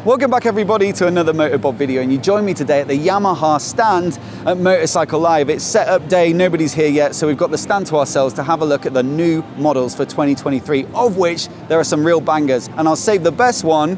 Welcome back everybody to another MOTOBOB video, and you join me today at the Yamaha stand at Motorcycle Live. It's setup day, nobody's here yet, so we've got the stand to ourselves to have a look at the new models for 2023, of which there are some real bangers, and I'll save the best one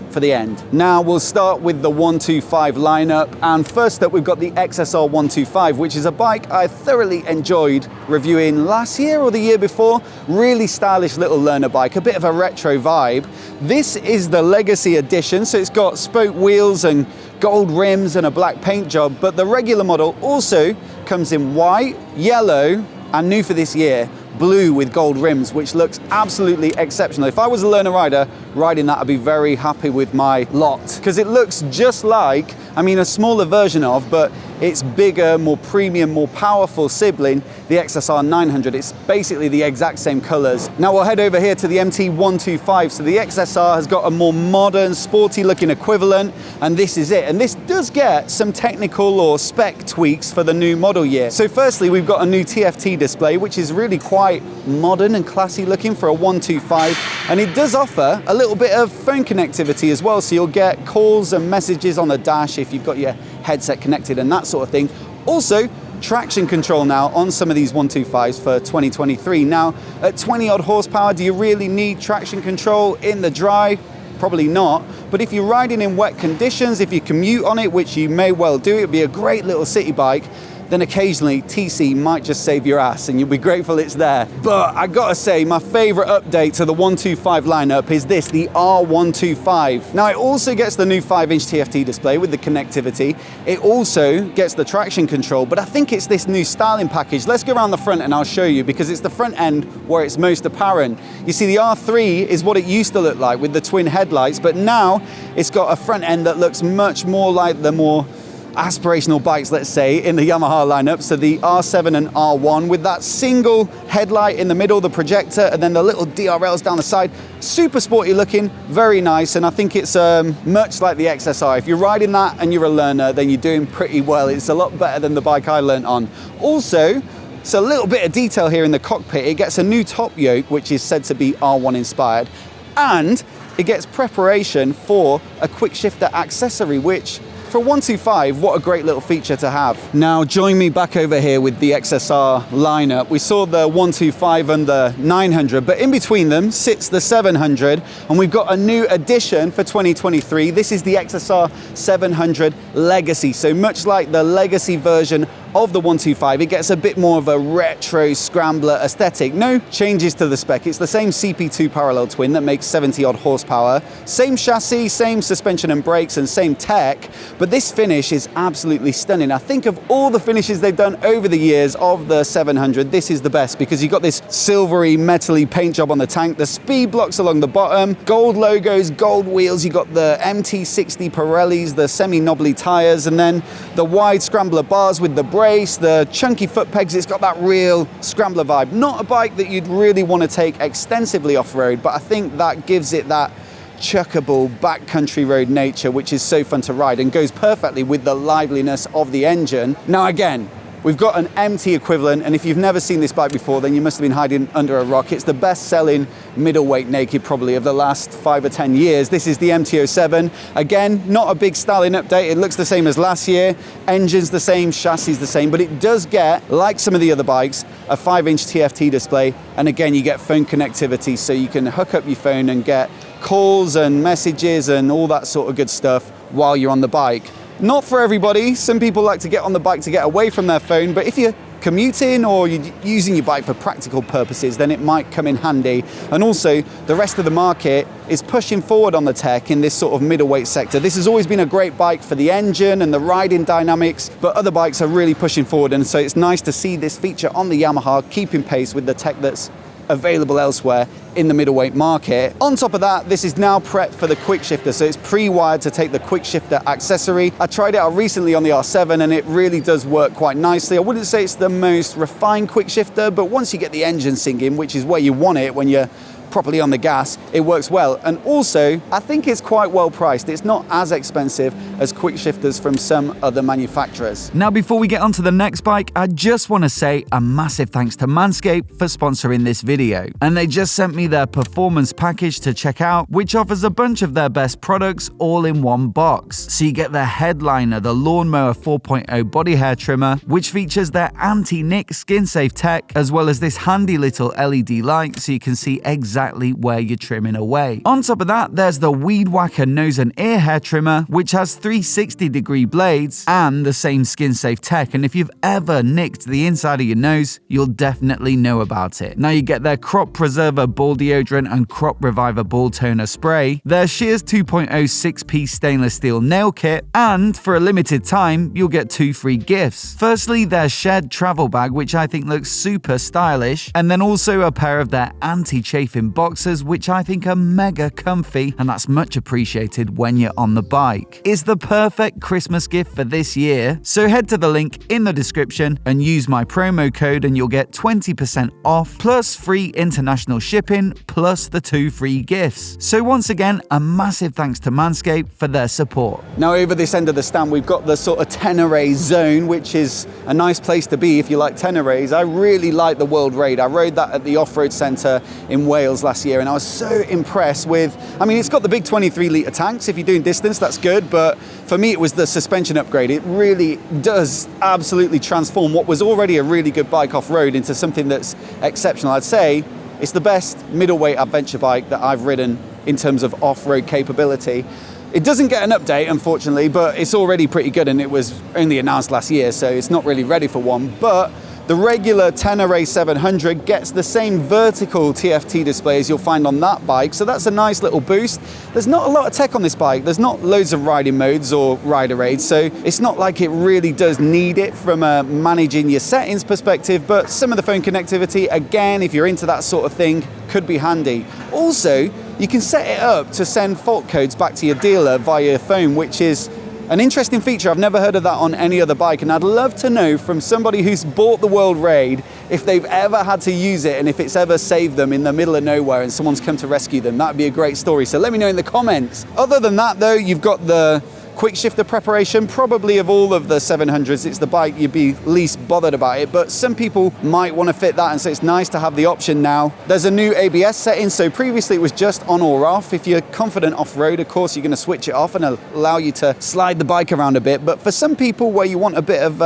for the end. Now we'll start with the 125 lineup, and first up we've got the XSR 125, which is a bike I thoroughly enjoyed reviewing last year or the year before. Really stylish little learner bike, a bit of a retro vibe. This is the Legacy edition, so it's got spoke wheels and gold rims and a black paint job, but the regular model also comes in white, yellow, and new for this year, blue with gold rims, which looks absolutely exceptional. If I was a learner rider riding that, I'd be very happy with my lot, because it looks just like, I mean, a smaller version of, but it's bigger, more premium, more powerful sibling, the XSR 900. It's basically the exact same colors. Now we'll head over here to the MT 125. So the XSR has got a more modern, sporty looking equivalent, and this is it. And this does get some technical or spec tweaks for the new model year. So firstly, we've got a new TFT display, which is really quite modern and classy looking for a 125. And it does offer a little bit of phone connectivity as well. So you'll get calls and messages on the dash if you've got your headset connected and that sort of thing. Also, traction control now on some of these 125s for 2023. Now, at 20 odd horsepower, do you really need traction control in the dry? Probably not. But if you're riding in wet conditions, if you commute on it, which you may well do, it'd be a great little city bike, then occasionally TC might just save your ass and you'll be grateful it's there. But I gotta say, my favorite update to the 125 lineup is this, the R125. Now it also gets the new 5-inch TFT display with the connectivity. It also gets the traction control, but I think it's this new styling package. Let's go around the front and I'll show you, because it's the front end where it's most apparent. You see, the R3 is what it used to look like with the twin headlights, but now it's got a front end that looks much more like the more aspirational bikes, let's say, in the Yamaha lineup. So the R7 and R1 with that single headlight in the middle, the projector, and then the little DRLs down the side. Super sporty looking, very nice, and I think it's much like the XSR. If you're riding that and you're a learner, then you're doing pretty well. It's a lot better than the bike I learned on. Also, so a little bit of detail here in the cockpit. It gets a new top yoke, which is said to be R1 inspired, and it gets preparation for a quick shifter accessory, which for 125, what a great little feature to have. Now join me back over here with the XSR lineup. We saw the 125 and the 900, but in between them sits the 700, and we've got a new addition for 2023. This is the XSR 700 Legacy. So much like the Legacy version of the 125, it gets a bit more of a retro scrambler aesthetic. No changes to the spec. It's the same CP2 parallel twin that makes 70 odd horsepower. Same chassis, same suspension and brakes, and same tech, but this finish is absolutely stunning. I think of all the finishes they've done over the years of the 700, this is the best, because you've got this silvery, metally paint job on the tank, the speed blocks along the bottom, gold logos, gold wheels, you've got the MT60 Pirellis, the semi-knobbly tires, and then the wide scrambler bars with the brace, the chunky foot pegs. It's got that real scrambler vibe. Not a bike that you'd really want to take extensively off-road, but I think that gives it that chuckable backcountry road nature, which is so fun to ride and goes perfectly with the liveliness of the engine. Now again, we've got an MT equivalent, and if you've never seen this bike before, then you must have been hiding under a rock. It's the best-selling middleweight naked probably of the last 5 or 10 years. This is the MT07. Again, not a big styling update. It looks the same as last year. Engine's the same, chassis the same, but it does get, like some of the other bikes, a 5-inch TFT display, and again, you get phone connectivity, so you can hook up your phone and get calls and messages and all that sort of good stuff while you're on the bike. Not for everybody. Some people like to get on the bike to get away from their phone, but if you're commuting or you're using your bike for practical purposes, then it might come in handy. And also, the rest of the market is pushing forward on the tech in this sort of middleweight sector. This has always been a great bike for the engine and the riding dynamics, but other bikes are really pushing forward, and so it's nice to see this feature on the Yamaha keeping pace with the tech that's available elsewhere in the middleweight market. On top of that, this is now prepped for the quick shifter, so it's pre-wired to take the quick shifter accessory. I tried it out recently on the R7 and it really does work quite nicely. I wouldn't say it's the most refined quick shifter, but once you get the engine singing, which is where you want it when you're properly on the gas, it works well. And also, I think it's quite well priced. It's not as expensive as quick shifters from some other manufacturers. Now, before we get on to the next bike, I just want to say a massive thanks to Manscaped for sponsoring this video. And they just sent me their performance package to check out, which offers a bunch of their best products all in one box. So you get the headliner, the Lawnmower 4.0 body hair trimmer, which features their anti-nick skin-safe tech, as well as this handy little LED light so you can see exactly where you're trimming away. On top of that, there's the Weed Whacker nose and ear hair trimmer, which has 360-degree blades and the same skin-safe tech, and if you've ever nicked the inside of your nose, you'll definitely know about it. Now you get their Crop Preserver ball deodorant and Crop Reviver ball toner spray, their Shears 2.0 6-piece stainless steel nail kit, and for a limited time, you'll get 2 free gifts. Firstly, their Shed travel bag, which I think looks super stylish, and then also a pair of their anti-chafing boxers, which I think are mega comfy, and that's much appreciated when you're on the bike. It's the perfect Christmas gift for this year, so head to the link in the description and use my promo code and you'll get 20% off, plus free international shipping, plus the 2 free gifts. So once again, a massive thanks to Manscaped for their support. Now over this end of the stand, we've got the sort of Tenere zone, which is a nice place to be if you like Teneres. I really like the World Raid. I rode that at the off-road centre in Wales last year, and I was so impressed with, I mean, it's got the big 23-litre tanks. If you're doing distance, that's good, but for me, it was the suspension upgrade. It really does absolutely transform what was already a really good bike off-road into something that's exceptional. I'd say it's the best middleweight adventure bike that I've ridden in terms of off-road capability. It doesn't get an update, unfortunately, but it's already pretty good, and it was only announced last year, so it's not really ready for one. But the regular Tenere 700 gets the same vertical TFT display as you'll find on that bike, so that's a nice little boost. There's not a lot of tech on this bike. There's not loads of riding modes or rider aids, so it's not like it really does need it from a managing your settings perspective, but some of the phone connectivity, again, if you're into that sort of thing, could be handy. Also, you can set it up to send fault codes back to your dealer via your phone, which is an interesting feature. I've never heard of that on any other bike, and I'd love to know from somebody who's bought the World Raid if they've ever had to use it and if it's ever saved them in the middle of nowhere and someone's come to rescue them. That'd be a great story, so let me know in the comments. Other than that though, you've got the quick shifter preparation. Probably of all of the 700s, it's the bike you'd be least bothered about it, but some people might want to fit that, and so it's nice to have the option now. There's a new ABS setting, so previously it was just on or off. If you're confident off-road, of course, you're going to switch it off and allow you to slide the bike around a bit, but for some people where you want a bit of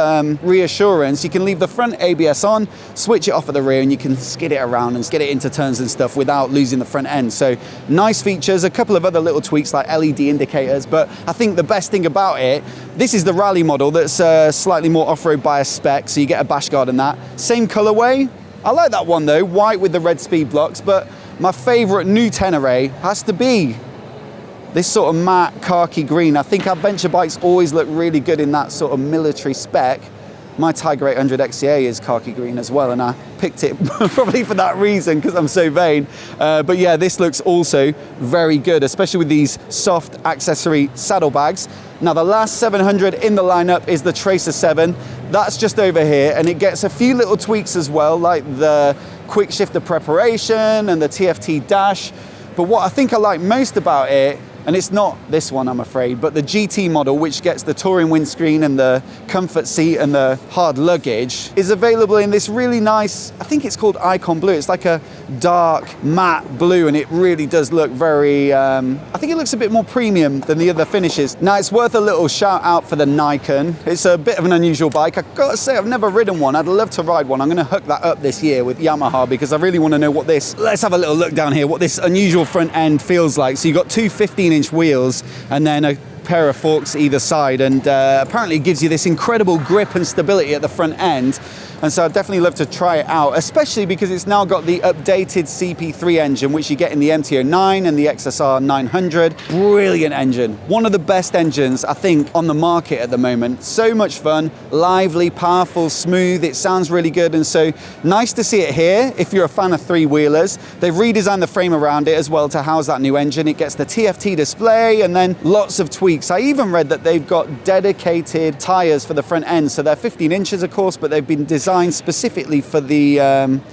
reassurance, you can leave the front ABS on, switch it off at the rear, and you can skid it around and get it into turns and stuff without losing the front end. So nice features, a couple of other little tweaks like LED indicators, but I think the best thing about it, this is the rally model that's slightly more off-road bias spec, so you get a bash guard and that. Same colorway. I like that one though, white with the red speed blocks, but my favorite new Tenere has to be this sort of matte khaki green. I think adventure bikes always look really good in that sort of military spec. My Tiger 800 XCA is khaki green as well, and I picked it probably for that reason because I'm so vain. But yeah, this looks also very good, especially with these soft accessory saddlebags. Now the last 700 in the lineup is the Tracer 7. That's just over here, and it gets a few little tweaks as well, like the quick shifter preparation and the TFT dash. But what I think I like most about it, and it's not this one, I'm afraid, but the GT model, which gets the touring windscreen and the comfort seat and the hard luggage, is available in this really nice, I think it's called Icon Blue. It's like a dark matte blue, and it really does look very, I think it looks a bit more premium than the other finishes. Now, it's worth a little shout out for the Niken. It's a bit of an unusual bike. I've got to say, I've never ridden one. I'd love to ride one. I'm going to hook that up this year with Yamaha because I really want to know what this, let's have a little look down here, what this unusual front end feels like. So you've got two 15-inch wheels and then a pair of forks either side, and apparently it gives you this incredible grip and stability at the front end. And so I'd definitely love to try it out, especially because it's now got the updated CP3 engine, which you get in the MT-09 and the XSR 900. Brilliant engine. One of the best engines, I think, on the market at the moment. So much fun, lively, powerful, smooth. It sounds really good. And so nice to see it here. If you're a fan of three-wheelers, they've redesigned the frame around it as well to house that new engine. It gets the TFT display and then lots of tweaks. I even read that they've got dedicated tires for the front end. So they're 15 inches, of course, but they've been designed specifically for the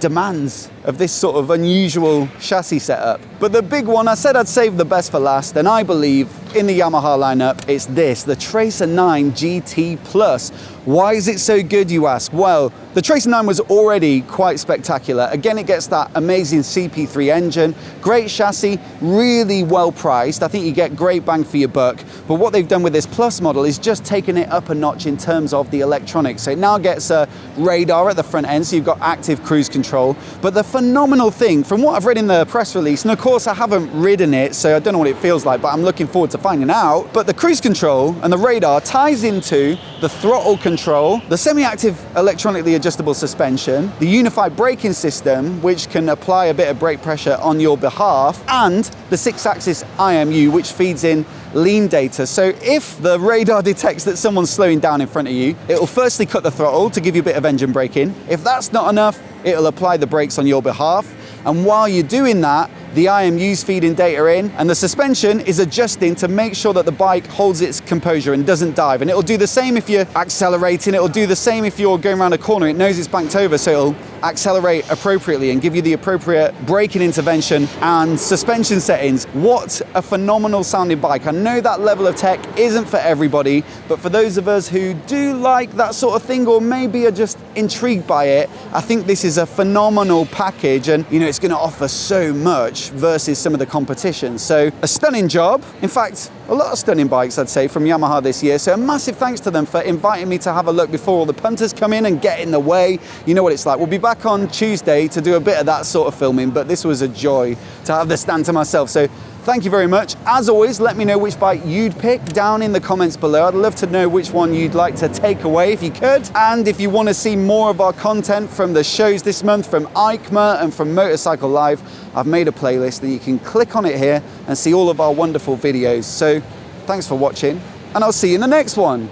demands of this sort of unusual chassis setup. But the big one, I said I'd save the best for last, and I believe in the Yamaha lineup, it's this, the Tracer 9 GT Plus. Why is it so good, you ask? Well, the Tracer 9 was already quite spectacular. Again, it gets that amazing CP3 engine, great chassis, really well priced. I think you get great bang for your buck. But what they've done with this Plus model is just taken it up a notch in terms of the electronics. So it now gets a radar at the front end, so you've got active cruise control. But the phenomenal thing, from what I've read in the press release, and of course I haven't ridden it, so I don't know what it feels like, but I'm looking forward to finding out. But the cruise control and the radar ties into the throttle control, the semi-active electronically adjustable suspension, the unified braking system, which can apply a bit of brake pressure on your behalf, and the 6-axis IMU, which feeds in lean data. So if the radar detects that someone's slowing down in front of you, it will firstly cut the throttle to give you a bit of engine braking. If that's not enough, it'll apply the brakes on your behalf. And while you're doing that, the IMU's feeding data in, and the suspension is adjusting to make sure that the bike holds its composure and doesn't dive. And it'll do the same if you're accelerating, it'll do the same if you're going around a corner. It knows it's banked over, so it'll accelerate appropriately and give you the appropriate braking intervention and suspension settings. What a phenomenal sounding bike. I know that level of tech isn't for everybody, but for those of us who do like that sort of thing, or maybe are just intrigued by it, I think this is a phenomenal package, and you know, it's going to offer so much versus some of the competition. So a stunning job. In fact, a lot of stunning bikes, I'd say, from Yamaha this year. So a massive thanks to them for inviting me to have a look before all the punters come in and get in the way. You know what it's like. We'll be back on Tuesday to do a bit of that sort of filming, but this was a joy to have the stand to myself. So thank you very much. As always, let me know which bike you'd pick down in the comments below. I'd love to know which one you'd like to take away if you could. And if you want to see more of our content from the shows this month, from EICMA and from Motorcycle Live, I've made a playlist that you can click on it here and see all of our wonderful videos. So thanks for watching, and I'll see you in the next one.